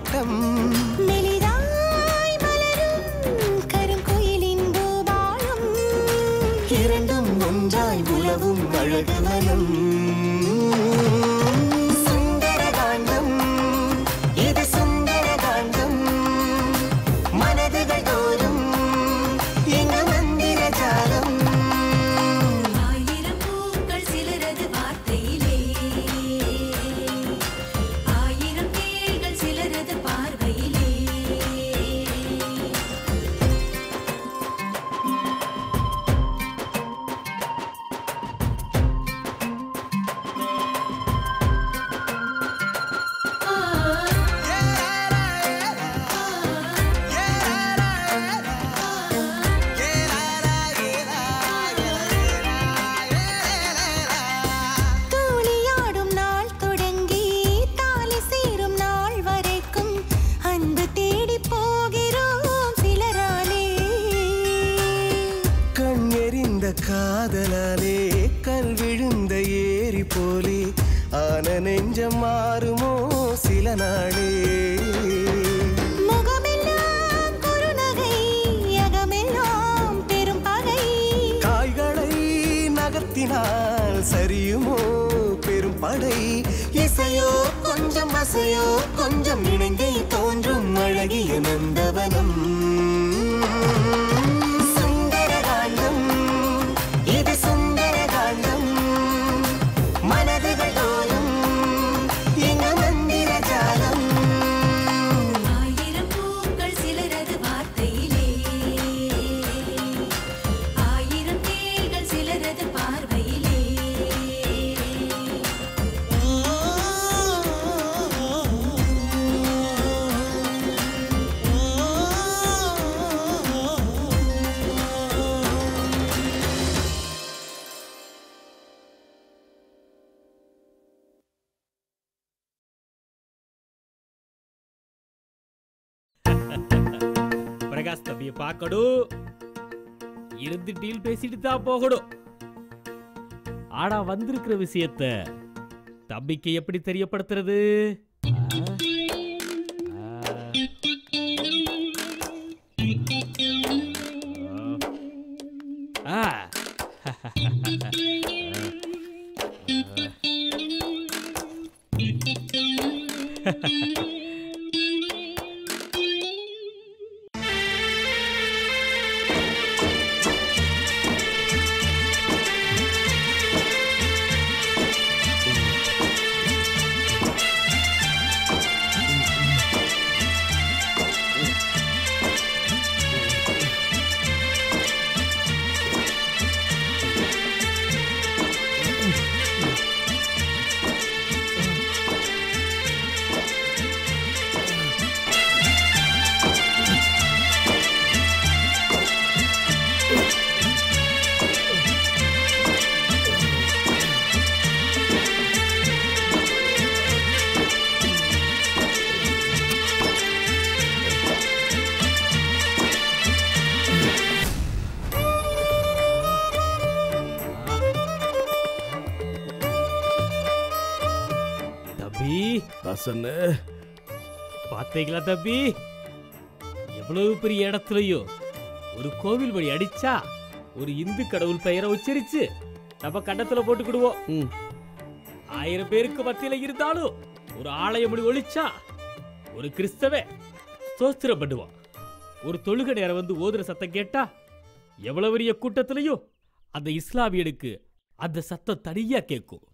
தோட்டம் மெலிதாய் மலரும் கருங்குயிலின் பூபாலம் இரண்டும் ஒன்றாய் உலவும் அழகு வனம் சுந்தரகாண்டம் இது சுந்தரகாண்டம் மனதுகள் தோறும் எங்க மந்திர ஜாலம் ஆயிரம் பூக்கள் சிலரது வார்த்தையிலே ஆயிரம் தேள்கள் சிலரது பார்வையிலே தூளியாடும் நாள் தொடங்கி தாலி சேரும் நாள் வரைக்கும் அன்பு தேடி போகிறோம் சிலராலே கண் எறிந்த காதலாலே கல் விழுந்த ஏரி போலே ஆன நெஞ்சம் மாறுமோ சில நாளே முகமெல்லாம் குறுநகை அகமெல்லாம் பெரும் பகை காய்களை நகர்த்தினால் சரியுமோ பெரும் படை இசையோ கொஞ்சம் அசையோ கொஞ்சம் இணைந்தே தோன்றும் அழகிய நந்தவனம் சுந்தரகாண்டம் இது சுந்தரகாண்டம் மனதுகள் தோறும் எங்க மந்திர ஜாலம் ஆயிரம் பூக்கள் சிலரது வார்த்தையிலே ஆயிரம் தேள்கள் சிலரது பார்வையிலே பிரகாஷ் தம்பியை பார்க்கணும் இருந்து டீல் பேசிட்டு தான் போகணும். ஆனா வந்திருக்கிற விஷயத்த தம்பிக்கு எப்படி தெரியப்படுத்துறது? பாத்தீங்களா தம்பி, எவ்வளவு பெரிய இடத்துலயும் ஒரு கோவில் வழி அடிச்சா ஒரு இந்து கடவுள் பெயரை உச்சரிச்சு நம்ம கண்டத்துல போட்டுக்கிடுவோம். 1000 பேருக்கு மத்தியில இருந்தாலும் ஒரு ஆலயம் மொழி ஒழிச்சா ஒரு கிறிஸ்தவ ஸ்தோத்திரம் பண்ணுவான். ஒரு தொழுகை நேரம் வந்து ஓதுற சத்தம் கேட்டா எவ்வளவு பெரிய கூட்டத்திலையும் அந்த இஸ்லாமியனுக்கு அந்த சத்தம் தனியா கேட்கும்.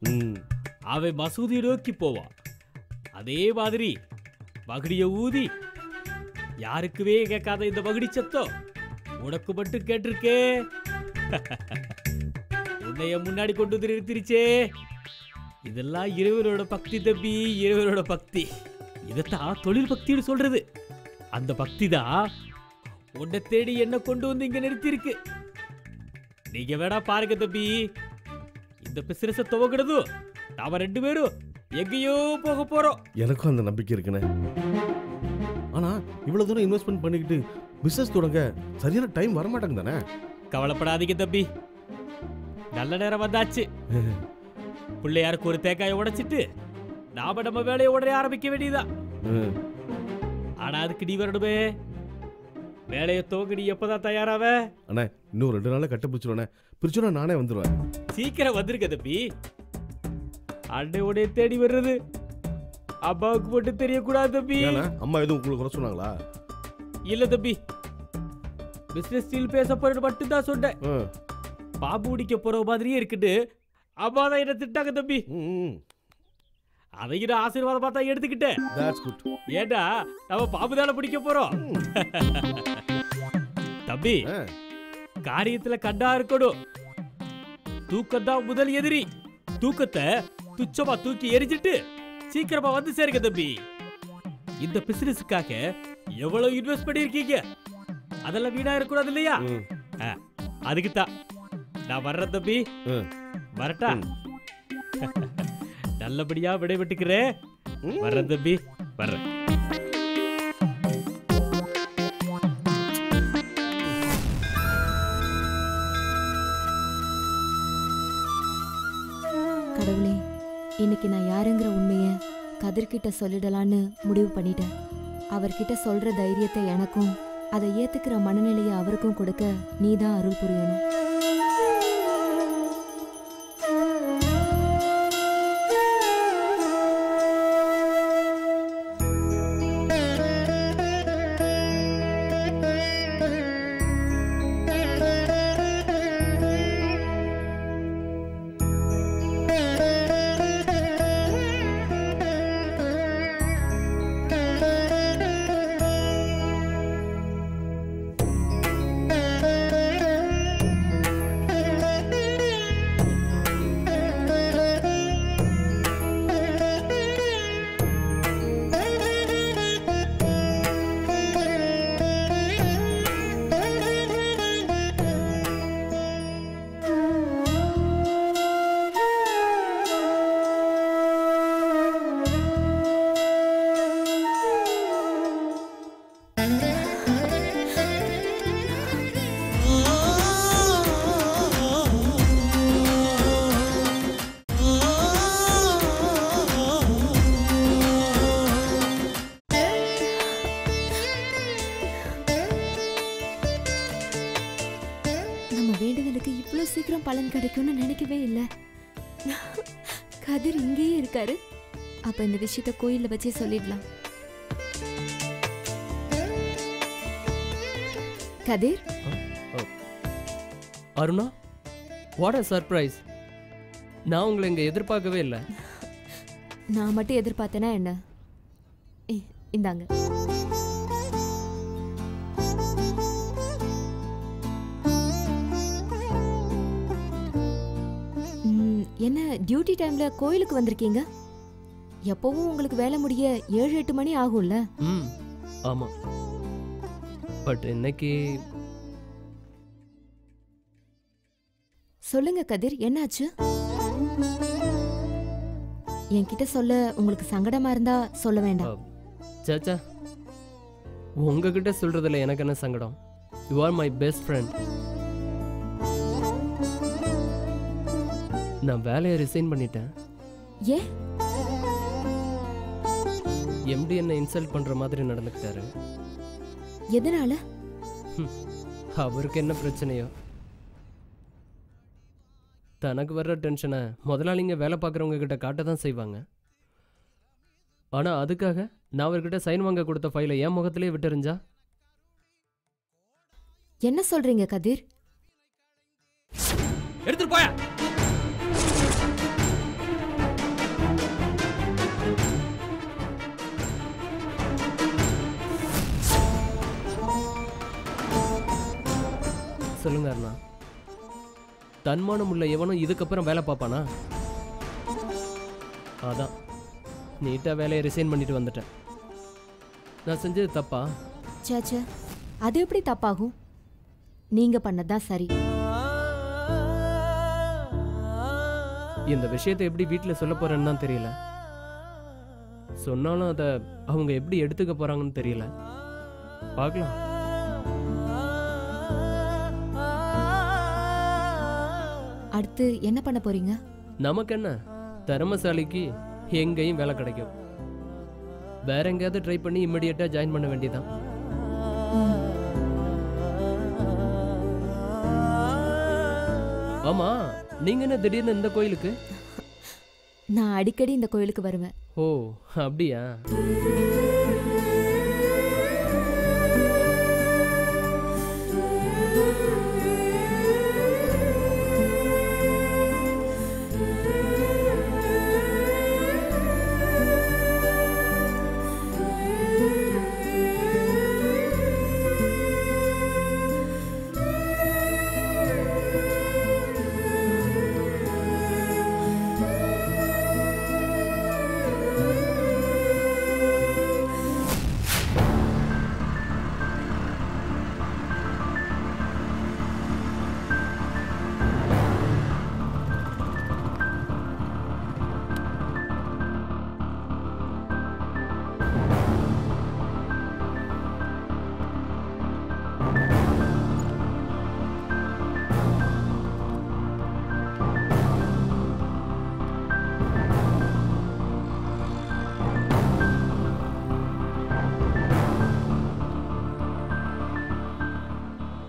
அவன் மசூதியை நோக்கி போவான். அதே மாதிரி மகுடிய ஊதி யாருக்குமே கேட்காத இந்த மகுடி சத்தம் உனக்கு மட்டும் கேட்டிருக்கே. உன்னைய முன்னாடி கொண்டு வந்து நிறுத்திருச்சே. இதெல்லாம் இறைவனோட பக்தி தம்பி, இறைவனோட பக்தி. இதத்தான் தொழில் பக்தின்னு சொல்றது. அந்த பக்தி தான் உன்னை தேடி என்ன கொண்டு வந்து இங்க நிறுத்திருக்கு. நீங்க வேணா பாருங்க தம்பி, இந்த பிசினஸ துவங்குறதும் நாம 2 பேரும் எங்கேயோ போக போறோம். எனக்கும் அந்த நம்பிக்கை இருக்குண்ணே. ஆனா இவ்வளவு தூரம் இன்வெஸ்ட்மெண்ட் பண்ணிக்கிட்டு பிசினஸ் தொடங்க சரியான டைம் வர மாட்டாங்க தானே? கவலைப்படாதீங்க தம்பி, நல்ல நேரம் வந்தாச்சு. பிள்ளையாருக்கு ஒரு தேங்காயை உடைச்சிட்டு நாம நம்ம வேலையை உடனே ஆரம்பிக்க வேண்டியதா. ஆனா அதுக்கு நீ வரணுமே. வேலையை துவங்க நீ எப்பதான் தயாராவ? அண்ணே இன்னும் 2 நாள்ல கட்ட பிடிச்சிருவேண்ணே. பிரிச்சுனா நானே வந்துடுவேன். சீக்கிரம் வந்திருக்க தம்பி. அண்டையோட தேடி வர்றது அப்பாவுக்கு மட்டும் தெரியக்கூடாது தம்பி. ஏன்னா அம்மா எதுவும் உங்களுக்கு குறை சொன்னாங்களா? இல்ல தம்பி, பிசினஸ் டீல் பேச போறது மட்டும் தான் சொன்னேன். பாம்பு பிடிக்க போற மாதிரியே இருக்குன்னு அம்மா தான் என்ன திட்டாங்க தம்பி. அதையும் நான் ஆசீர்வாதம் பார்த்தா எடுத்துக்கிட்டேன். ஏண்டா நம்ம பாம்பு தானே பிடிக்க போறோம். தம்பி காரியத்துல கண்டா இருக்கணும். தூக்கம் தான் முதல் எதிரி. தூக்கத்தை துச்சமா தூக்கி எரிஞ்சிட்டு சீக்கிரமா வந்து சேருங்க தம்பி. இந்த பிசினஸுக்காக எவ்வளவு இன்வெஸ்ட் பண்ணிருக்கீங்க, அதெல்லாம் வீணா இருக்கக்கூடாது இல்லையா? அதுக்குத்தான் நான் வர்றேன் தம்பி. வரட்டா? நல்லபடியா விடைபெட்டுக்கிறேன். வர்றேன் தம்பி, வர்றேன். கடவுளே, இன்னைக்கு நான் யாருங்கிற உண்மைய கதிர்கிட்ட சொல்லிடலான்னு முடிவு பண்ணிட்டேன். அவர்கிட்ட சொல்ற தைரியத்தை எனக்கும், அதை ஏத்துக்கிற மனநிலையை அவருக்கும் கொடுக்க நீதான் அருள் புரியணும். சீக்கிரம் பலன் கிடைக்கும்னு நினைக்கவே இல்லை. கதிர் இங்கேயே இருக்காரு. அப்ப இந்த விஷயத்தை கோயில்ல வச்சே சொல்லிடலாம். கதிர், அருணா, வாட் a surprise. நான் உங்களை இங்க எதிர்பார்க்கவே இல்லை. நான் மட்டும் எதிர்பார்த்தேனா என்ன? இந்தாங்க. என்ன டியூட்டி டைம்ல கோயிலுக்கு வந்திருக்கீங்க? எப்பவும் உங்களுக்கு வேலை முடிய 7-8 மணி ஆகும்ல? ஆமா, பட் இன்னைக்கு. சொல்லுங்க கதிர், என்னாச்சு? என்கிட்ட சொல்ல உங்களுக்கு சங்கடமா இருந்தா சொல்ல வேண்டாம். சாச்சா, உங்ககிட்ட சொல்றதுல எனக்கு என்ன சங்கடம்? You are my best friend. நான் வேலையை ரிசைன் பண்ணிட்டேன். ஏ? எம்டி என்ன இன்சல்ட் பண்ற மாதிரி நடந்துக்கிட்டாரு. எதனால? அவருக்கு என்ன பிரச்சனையோ? தனக்கு வர்ற டென்ஷனை முதலாளிங்க வேலை பார்க்குறவங்க கிட்ட காட்ட தான் செய்வாங்க. ஆனால் அதுக்காக நான் அவர்கிட்ட சைன் வாங்க கொடுத்த ஃபைலை என் முகத்திலே விட்டுருந்தா? என்ன சொல்றீங்க கதிர்? எடுத்துட்டு போயா. சொல்லுங்க அண்ணா, தன்மானம் உள்ள எவனும் இதுக்கப்புறம் வேலை பார்ப்பானா? அதான் நீட்டாக வேலையை ரிசைன் பண்ணிட்டு வந்துட்டேன். நான் செஞ்சது தப்பா? சாச்சா, அது எப்படி தப்பாகும்? நீங்க பண்ணதான் சரி. இந்த விஷயத்தை எப்படி வீட்டில் சொல்ல போறேன்னு தான் தெரியல. சொன்னாலும் அதை அவங்க எப்படி எடுத்துக்க போறாங்கன்னு தெரியல. பார்க்கலாம். அடுத்து என்ன பண்ண போறீங்க? நமக்கு என்ன, திறமசாலிக்கு எங்கேயும் வேலை கிடைக்கும். வேற எங்கேயாவது ட்ரை பண்ணி இம்மிடியேட்டாக ஜாயின் பண்ண வேண்டியதான். ஆமா, நீங்க என்ன திடீர்னு இந்த கோயிலுக்கு? நான் அடிக்கடி இந்த கோயிலுக்கு வருவேன். ஓ அப்படியா?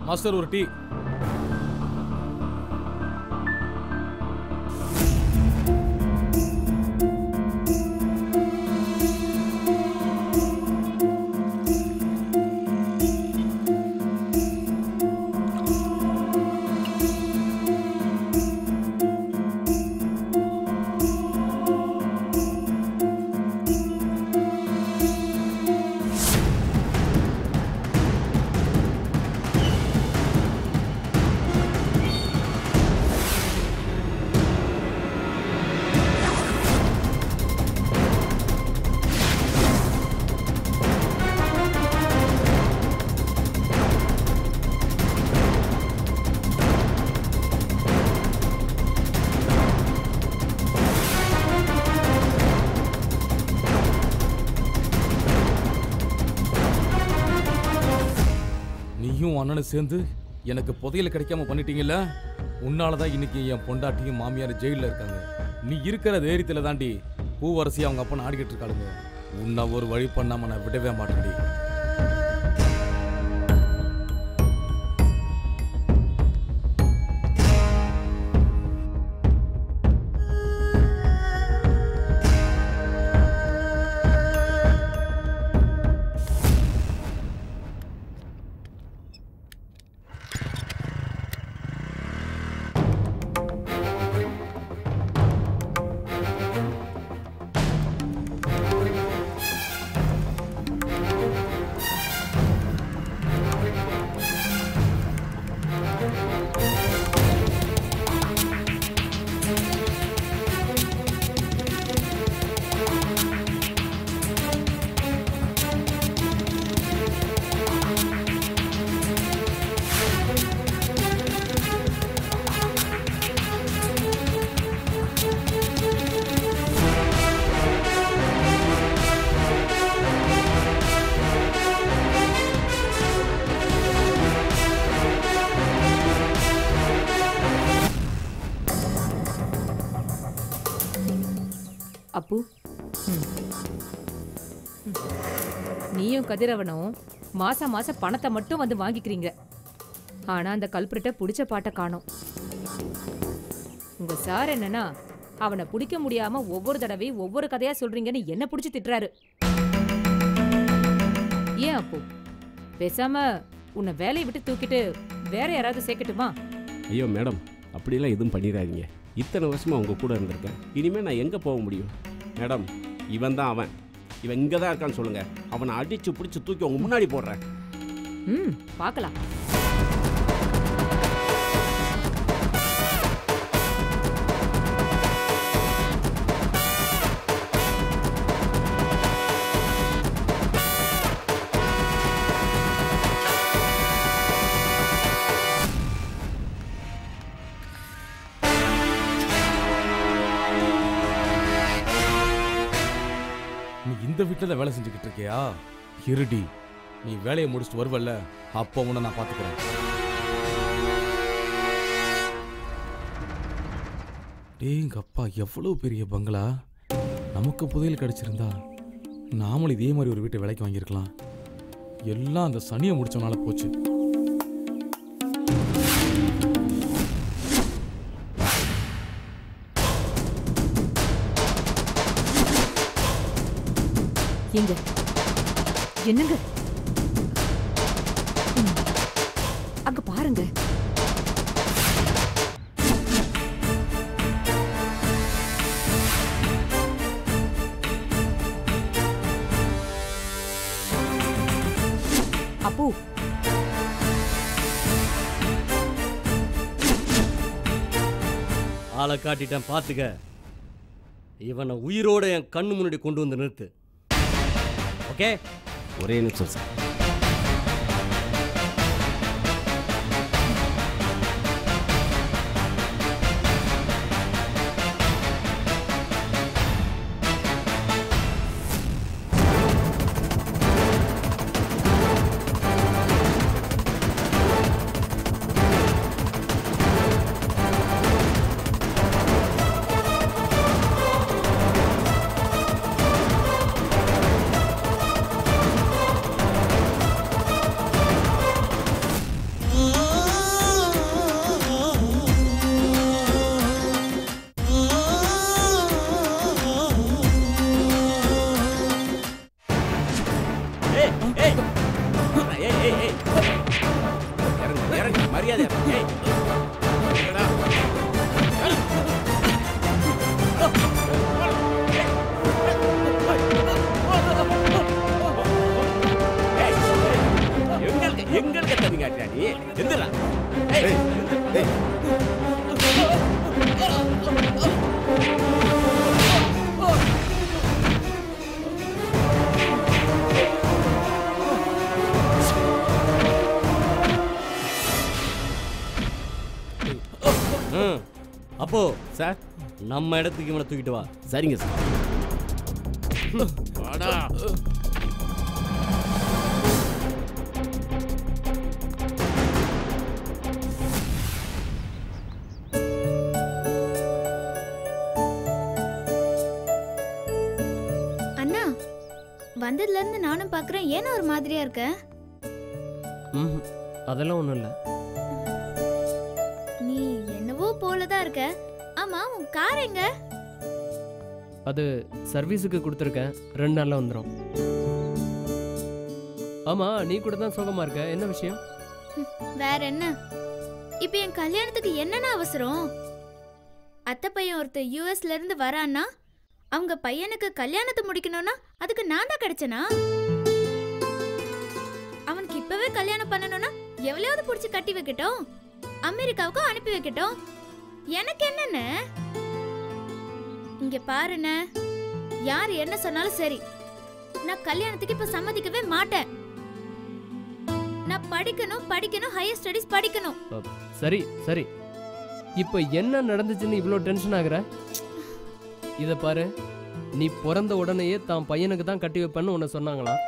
மாஸ்டர் ஒரு டீ. அண்ணனும் சேர்ந்து எனக்கு புதையல கிடைக்காம பண்ணிட்டீங்கல்ல. உன்னாலதான் இன்னைக்கு என் பொண்டாட்டியும் மாமியார் ஜெயில இருக்காங்க. நீ இருக்கிற தைரியத்துல தாண்டி பூவரசி அவங்க அப்பா ஆடிக்கிட்டு இருக்காளுங்க. உன்னை ஒரு வழி பண்ணாம நான் விடவே மாட்டேன்டி. அப்பு, நீயும் கதிரவனும் மாசம் மாசம் பணத்தை மட்டும் வந்து வாங்கிக்கிறீங்க. ஆனா அந்த கல்பிரிட்ட பிடிச்ச பாட்டை காணோம். உங்க சார் என்னன்னா அவனை பிடிக்க முடியாம ஒவ்வொரு தடவையும் ஒவ்வொரு கதையா சொல்றீங்கன்னு என்ன பிடிச்சி திட்டுறாரு. ஏன் அப்பு, பேசாம உன்னை வேலையை விட்டு தூக்கிட்டு வேற யாராவது சேர்க்கட்டுமா? ஐயோ மேடம், அப்படிலாம் எதுவும் பண்ணிடாதீங்க. இத்தனை வருஷமா உங்க கூட இருந்திருக்கேன். இனிமேல் நான் எங்கே போக முடியும் மேடம்? இவன் தான் அவன். இவன் இங்கே தான் இருக்கான்னு சொல்லுங்க. அவனை அடிச்சு பிடிச்சி தூக்கி உங்க முன்னாடி போடுறேன். பார்க்கலாம். இந்த வீட்டில் வேலை செஞ்சுக்கிட்டு இருக்கியா? இருடி, நீ வேலையை முடிச்சுட்டு வருவல்ல, அப்போ உன்னை நான் பார்த்துக்கிறேன். டேங்க அப்பா, எவ்வளவு பெரிய பங்களா! நமக்கு புதையல் கிடைச்சிருந்தா நாமளும் இதே மாதிரி ஒரு வீட்டை விலைக்கு வாங்கியிருக்கலாம். எல்லாம் அந்த சனியை முடிச்சவனால போச்சு. எங்க என்னங்க அங்க பாருங்க. அப்போ ஆளை காட்டிட்டேன் பார்த்துக்க. இவனை உயிரோட என் கண்ணு முன்னாடி கொண்டு வந்து நிறுத்து. ஓகே? ஒரே நிமிஷம் சார். எங்களுக்கு தண்ணி காட்டியா நீ? எந்திரா. அப்போ சார் நம்ம இடத்துக்கு இவனை தூக்கிட்டு வா. சரிங்க சார். வாடா. அண்ணா வந்ததுல இருந்து நானும் பாக்குறேன். ஏன்னா ஒரு மாதிரியா இருக்க? அதெல்லாம் ஒண்ணும் இல்ல. நீ என்னவோ போலதான் இருக்க. ஆமா உன் கார் எங்க? அது சர்வீஸுக்கு கொடுத்துருக்கேன். 2 நாள்ல வந்துடும். ஆமா நீ கூட தான் சோகமா இருக்க. என்ன விஷயம்? வேற என்ன, இப்ப என் கல்யாணத்துக்கு என்னென்ன அவசரம்? அத்தை பையன் ஒருத்தர் யூஎஸ்ல இருந்து வரான்னா அவங்க பையனுக்கு கல்யாணத்தை முடிக்கணும்னா அதுக்கு நான் தான் கிடைச்சனா? அவனுக்கு இப்பவே கல்யாணம் பண்ணணும்னா எவ்வளவு புடிச்சு கட்டி வைக்கட்டும், அமெரிக்காவுக்கு அனுப்பி வைக்கட்டும். எனக்கு என்னென்ன? இங்க பாருண்ண, யார் என்ன சொன்னாலும் சரி, நான் கல்யாணத்துக்கு இப்ப சம்மதிக்கவே மாட்டேன். நான் படிக்கணும் படிக்கணும், ஹையர் ஸ்டடீஸ் படிக்கணும். சரி சரி, இப்போ என்ன நடந்துச்சுன்னு இவ்வளோ டென்ஷன் ஆகுற? இதை பாரு, நீ பிறந்த உடனேயே தான் பையனுக்கு தான் கட்டி வைப்பேன்னு உன்னை சொன்னாங்களாம்.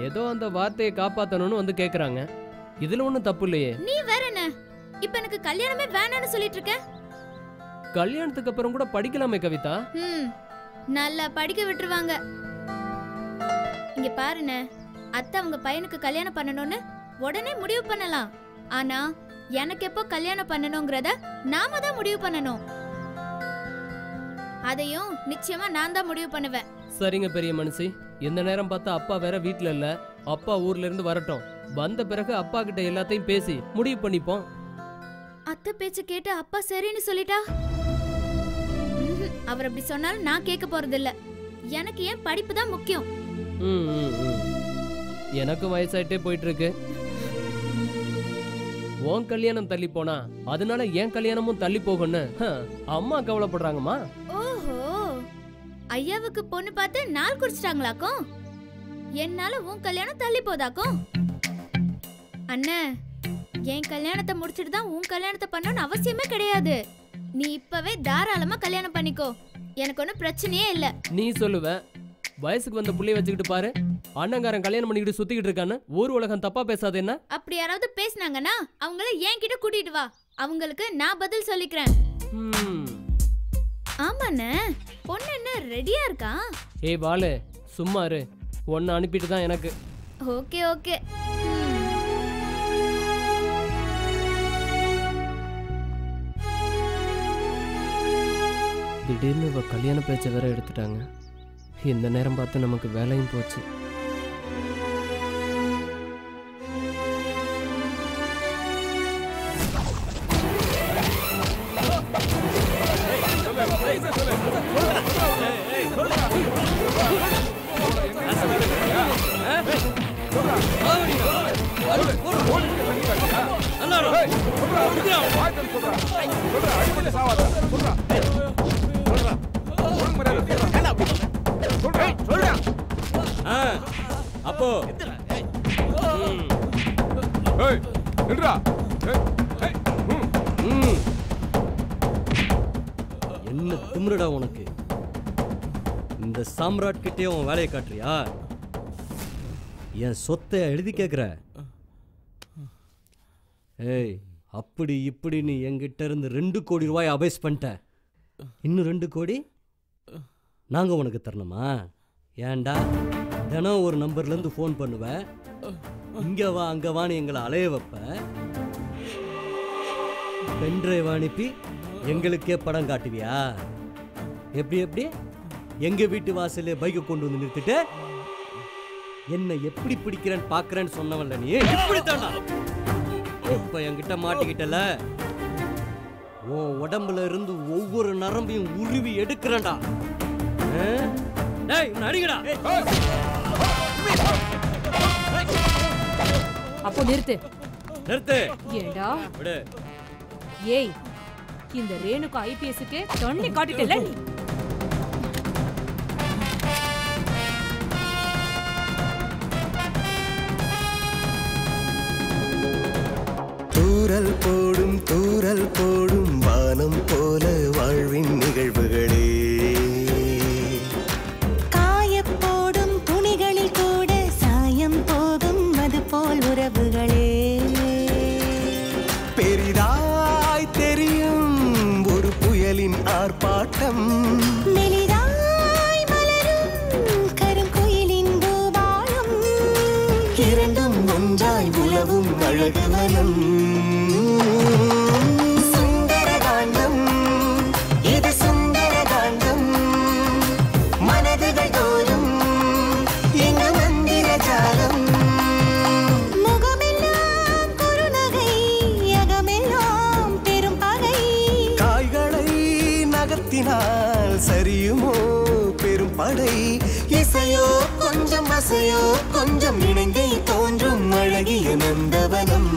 ஏதோ அந்த வார்த்தையை காப்பாற்றணும்னு வந்து கேட்குறாங்க. இதில் ஒன்றும் தப்பு இல்லையே. நீ வேற என்ன, இப்ப எனக்கு கல்யாணமே வேணான்னு சொல்லிட்டு இருக்க? கல்யாணத்துக்கு அப்புறம் கூட படிக்கலாமே கவிதா. நல்லா படிக்க விட்டுருவாங்க. இங்க பாருண்ண, அத்தை அவங்க பையனுக்கு கல்யாணம் பண்ணணும்னு உடனே முடிவு பண்ணலாம். ஆனா எனக்கு எப்போ கல்யாணம் பண்ணணும்ங்கறத நாம தான் முடிவு பண்ணணும். அதையும் நிச்சயமா நான் தான் முடிவு பண்ணுவேன். சரிங்க பெரிய மனுஷி, இந்த நேரம் பார்த்தா அப்பா வேற வீட்ல இல்ல. அப்பா ஊர்ல இருந்து வரட்டும், வந்த பிறகு அப்பா கிட்ட எல்லாத்தையும் பேசி முடிவு பண்ணிப்போம். அத்தை பேச்சு கேட்டு அப்பா சரின்னு சொல்லிட்டா? அவர் அப்படி சொன்னாலும் நான் கேட்க போறது இல்ல. எனக்கு ஏன் படிப்பு தான் முக்கியம். எனக்கு வயசாயிட்டே போயிட்டு இருக்கு. உன் கல்யாணம் தள்ளி போனா அதனால என் கல்யாணமும் தள்ளி போகும்னு அம்மா கவலைப்படுறாங்கம்மா. ஓஹோ, ஐயாவுக்கு பொண்ணு பார்த்து நாள் குறிச்சிட்டாங்களாக்கும். என்னால உன் கல்யாணம் தள்ளி போதாக்கும். அண்ணே, என் கல்யாணத்தை முடிச்சிட்டு தான் உன் கல்யாணத்தை பண்ணணும்னு அவசியமே கிடையாது. நீ இப்பவே தாராளமா கல்யாணம் பண்ணிக்கோ, எனக்கு ஒன்றும் பிரச்சனையே இல்ல. நீ சொல்லுவ, வயசுக்கு வந்த புள்ளைய வச்சுக்கிட்டு பாரு, அண்ணங்காரன் கல்யாணம் பண்ணிக்கிட்டு சுத்திக்கிட்டு இருக்கான்னு ஊர் உலகம் தப்பா பேசாது என்ன? அப்படி யாராவது பேசினாங்கன்னா அவங்கள என்கிட்ட கூட்டிட்டு வா, அவங்களுக்கு நான் பதில் சொல்லிக்கிறேன். ஆமாண்ணே, பொண்ணு என்ன ரெடியா இருக்கா? ஏய் பாலு சும்மா இரு, ஒன்று அனுப்பிட்டு தான் எனக்கு. Okay okay. திடீர்னு இவ கல்யாண பேச்சை வேற எடுத்துட்டாங்க. இந்த நேரம் பார்த்து நமக்கு வேலையும் போச்சு. அப்போ என்ன திமிருடா உனக்கு? இந்த சாம்ராட் கிட்டே உன் வேலையை காட்டுறியா? என் சொத்தை எழுதி கேட்குற? ஏய், அப்படி இப்படி நீ என்கிட்ட இருந்து 2 கோடி ரூபாய் அபேஸ் பண்ணிட்ட. இன்னும் 2 கோடி நாங்கள் உனக்கு தரணுமா? ஏன்டா தினம் ஒரு நம்பர்லேருந்து ஃபோன் பண்ணுவேன், இங்கே வா அங்கே வான்னு எங்களை அலைய வைப்ப, பென்ட்ரைவ் அனுப்பி எங்களுக்கே படம் காட்டுவியா? எப்படி எங்கள் வீட்டு வாசலே பைக்கை கொண்டு வந்து நிறுத்திட்டு என்னை எப்படி பிடிக்கிறேன்னு பார்க்குறேன்னு சொன்னவன்ல நீ இப்படித்தானா? இப்போ என்கிட்ட மாட்டிக்கிட்டல, உன் உடம்புல இருந்து ஒவ்வொரு நரம்பையும் உருவி எடுக்கிறேன்டா. அடிங்கடா. அப்போ நிறுத்து. ஏண்டா விடு. ஏய், இந்த ரேணுகா ஐபிஎஸ்க்கு தண்ணி காட்டிட்டல நீ. தூரல் போடும் வானம் போல வாழ்வின் நிகழ்வுகளே, காயப்போடும் துணிகளில் கூட சாயம் போகும் அது போல் உறவுகளே, பெரிதாய் தெரியும் ஒரு புயலின் ஆர்ப்பாட்டம், மெலிதாய் மலரும் கருங்குயிலின் பூபாலம், இரண்டும் ஒன்றாய் உலவும் அழகுவனம். சுந்தரகாண்டம், இது சுந்தரகாண்டம், மனதுகள் தோறும் எங்க மந்திர ஜாலம், முகமெல்லாம் குறுநகை அகமெல்லாம் பெரும் பகை, காய்களை நகர்த்தினால் சரியுமோ பெரும் படை, இசையோ கொஞ்சம் அசையோ கொஞ்சம் இணைந்தே தோன்றும் அழகிய நந்தவனம்.